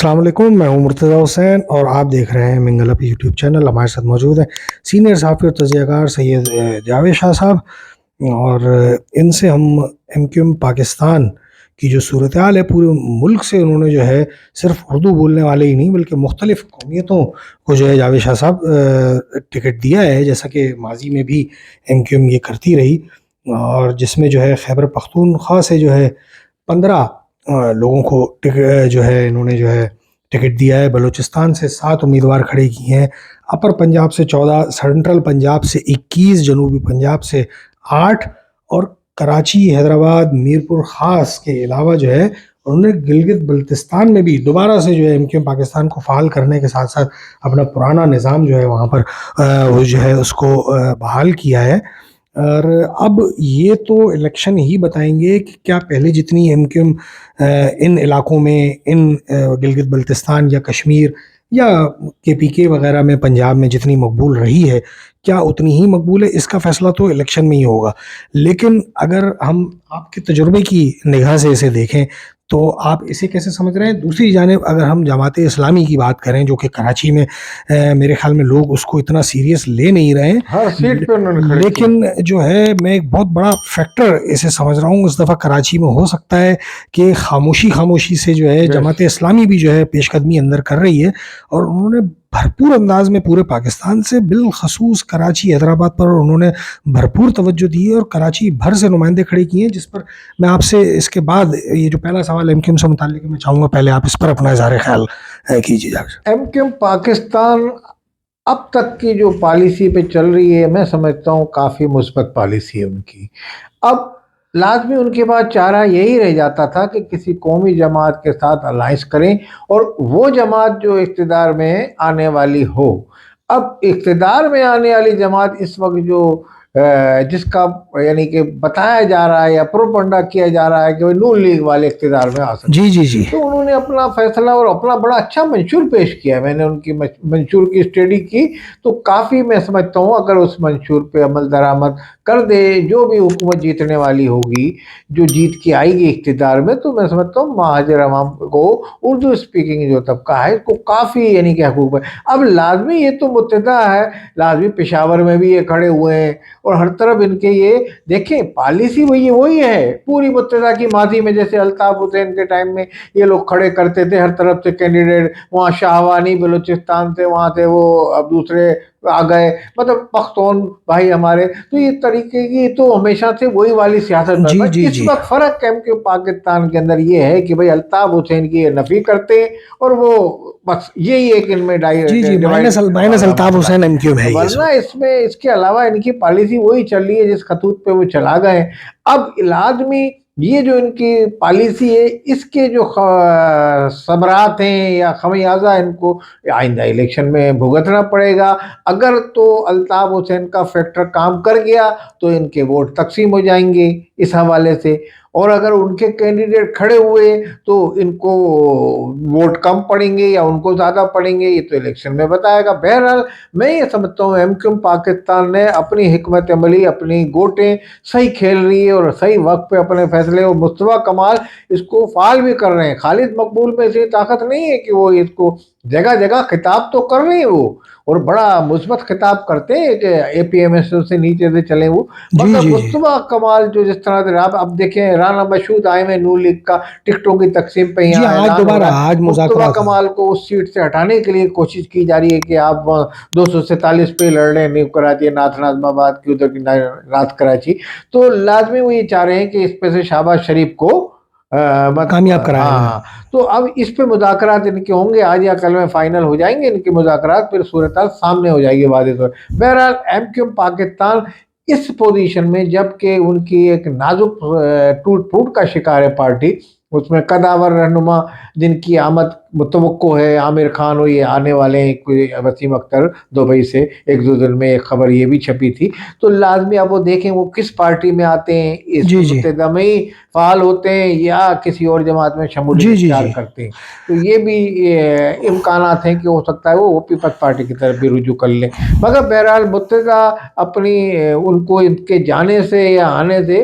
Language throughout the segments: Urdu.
السلام علیکم، میں ہوں مرتضیٰ حسین اور آپ دیکھ رہے ہیں منگل اپ یوٹیوب چینل۔ ہمارے ساتھ موجود ہیں سینئر صحافی اور تجزیہ کار سید جاوید شاہ صاحب، اور ان سے ہم ایم کیو ایم پاکستان کی جو صورتحال ہے پورے ملک سے، انہوں نے جو ہے صرف اردو بولنے والے ہی نہیں بلکہ مختلف قومیتوں کو جو ہے جاوید شاہ صاحب ٹکٹ دیا ہے، جیسا کہ ماضی میں بھی ایم کیو ایم یہ کرتی رہی، اور جس میں جو ہے خیبر پختونخوا سے جو ہے 15 لوگوں کو جو ہے انہوں نے جو ہے ٹکٹ دیا ہے، بلوچستان سے 7 امیدوار کھڑے کی ہیں، اپر پنجاب سے 14، سینٹرل پنجاب سے 21، جنوبی پنجاب سے 8، اور کراچی، حیدرآباد، میرپور خاص کے علاوہ جو ہے انہوں نے گلگت بلتستان میں بھی دوبارہ سے جو ہے ایم کیو ایم پاکستان کو فعال کرنے کے ساتھ ساتھ اپنا پرانا نظام جو ہے وہاں پر وہ جو ہے اس کو بحال کیا ہے۔ اور اب یہ تو الیکشن ہی بتائیں گے کہ کیا پہلے جتنی ایم کیو ایم ان علاقوں میں، ان گلگت بلتستان یا کشمیر یا کے پی کے وغیرہ میں، پنجاب میں جتنی مقبول رہی ہے، کیا اتنی ہی مقبول ہے؟ اس کا فیصلہ تو الیکشن میں ہی ہوگا۔ لیکن اگر ہم آپ کے تجربے کی نگاہ سے اسے دیکھیں تو آپ اسے کیسے سمجھ رہے ہیں؟ دوسری جانب اگر ہم جماعت اسلامی کی بات کریں، جو کہ کراچی میں میرے خیال میں لوگ اس کو اتنا سیریس لے نہیں رہے ہیں، ہر سیٹ پہ انہوں نے کھڑے کیا، لیکن جو ہے میں ایک بہت بڑا فیکٹر اسے سمجھ رہا ہوں اس دفعہ کراچی میں ہو سکتا ہے کہ خاموشی سے جو ہے جماعت اسلامی بھی جو ہے پیش قدمی اندر کر رہی ہے، اور انہوں نے بھرپور انداز میں پورے پاکستان سے بالخصوص کراچی، حیدرآباد پر انہوں نے بھرپور توجہ دی ہے، اور کراچی بھر سے نمائندے کھڑے کیے ہیں، جس پر میں آپ سے اس کے بعد یہ جو پہلا سوال ایم کیو ایم سے متعلق ہے میں چاہوں گا پہلے آپ اس پر اپنا اظہار خیال کیجیے۔ ایم کیو ایم پاکستان اب تک کی جو پالیسی پہ چل رہی ہے، میں سمجھتا ہوں کافی مثبت پالیسی ہے ان کی۔ اب لازمی ان کے بعد چارہ یہی رہ جاتا تھا کہ کسی قومی جماعت کے ساتھ الائنس کریں، اور وہ جماعت جو اقتدار میں آنے والی ہو۔ اب اقتدار میں آنے والی جماعت اس وقت جو جس کا یعنی کہ بتایا جا رہا ہے یا پروپنڈا کیا جا رہا ہے کہ وہ نون لیگ والے اقتدار میں آ سکتے ہیں، جی تو انہوں نے اپنا فیصلہ اور اپنا بڑا اچھا منشور پیش کیا ہے۔ میں نے ان کی منشور کی اسٹڈی کی تو کافی میں سمجھتا ہوں اگر اس منشور پہ عمل درآمد کر دے، جو بھی حکومت جیتنے والی ہوگی، جو جیت کے آئے گی اقتدار میں، تو میں سمجھتا ہوں مہاجر عوام کو، اردو اسپیکنگ جو طبقہ ہے، اس کو کافی یعنی کہ حقوق ہے۔ اب لازمی یہ تو متحدہ ہے، لازمی پشاور میں بھی یہ کھڑے ہوئے ہیں، اور ہر طرف ان کے یہ دیکھیں پالیسی وہی ہے پوری متحدہ کی۔ ماضی میں جیسے الطاف حسین کے ٹائم میں یہ لوگ کھڑے کرتے تھے ہر طرف سے کینڈیڈیٹ، وہاں شاہوانی بلوچستان سے، وہاں سے وہ اب دوسرے آ گئے، مطلب پختون بھائی ہمارے، تو یہ طریقے کی تو ہمیشہ سے وہی والی سیاست ہے۔ اس وقت فرق ایم کیو پاکستان کے اندر یہ ہے کہ بھائی الطاف حسین کی یہ نفی کرتے ہیں، اور وہ بس یہی ایک ان میں minus Altaf Hussain M Q ہے، ورنہ اس میں اس کے علاوہ ان کی پالیسی وہی چل رہی ہے جس خطوط پہ وہ چلا گئے۔ اب لازمی یہ جو ان کی پالیسی ہے، اس کے جو ثمرات ہیں یا خمیازہ ان کو آئندہ الیکشن میں بھگتنا پڑے گا۔ اگر تو الطاف حسین کا فیکٹر کام کر گیا تو ان کے ووٹ تقسیم ہو جائیں گے اس حوالے سے، اور اگر ان کے کینڈیڈیٹ کھڑے ہوئے تو ان کو ووٹ کم پڑیں گے یا ان کو زیادہ پڑیں گے، یہ تو الیکشن میں بتائے گا۔ بہرحال میں یہ سمجھتا ہوں ایم کیو ایم پاکستان نے اپنی حکمت عملی، اپنی گوٹیں صحیح کھیل رہی ہے، اور صحیح وقت پہ اپنے فیصلے، اور مصطفیٰ کمال اس کو فعال بھی کر رہے ہیں۔ خالد مقبول میں سے طاقت نہیں ہے کہ وہ اس کو جگہ جگہ خطاب تو کر رہے ہیں وہ، اور بڑا مثبت خطاب کرتے ہیں کہ اے پی ایم ایس سے نیچے سے چلیں وہ، مگر مصطفیٰ کمال جو جس طرح سے اب دیکھیں رانا مشہود آئے ہیں نون لیگ کا ٹکٹوں کی تقسیم پہ یہاں اعلان ہو رہا ہے، مصطفیٰ کمال کو اس سیٹ سے ہٹانے کے لیے کوشش کی جا رہی ہے کہ آپ 247 پہ لڑ رہے ہیں، نیو کراچی، ناتھ نازم آباد کی ادھر کی نارتھ کراچی، تو لازمی وہ یہ چاہ رہے ہیں کہ اس پہ سے شہباز شریف کو کامیاب کرایا۔ تو اب اس پہ مذاکرات ان کے ہوں گے، آج یا کل میں فائنل ہو جائیں گے ان کے مذاکرات، پھر صورتحال سامنے ہو جائے گی واضح طور۔ بہرحال ایم کیو ایم پاکستان اس پوزیشن میں، جبکہ ان کی ایک نازک ٹوٹ پھوٹ کا شکار ہے پارٹی، اس میں قداور رہنما جن کی آمد متوقع ہے، عامر خان ہو، یہ آنے والے ہیں، کوئی وسیم اختر دبئی سے، ایک دو دن میں ایک خبر یہ بھی چھپی تھی، تو لازمی اب وہ دیکھیں وہ کس پارٹی میں آتے ہیں، اس متحدہ میں ہی فعال ہوتے ہیں یا کسی اور جماعت میں شمولیت اختیار کرتے ہیں، تو یہ بھی امکانات ہیں کہ ہو سکتا ہے وہ پیپلز پارٹی کی طرف بھی رجوع کر لیں۔ مگر بہرحال متحدہ اپنی ان کو ان کے جانے سے یا آنے سے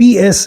PS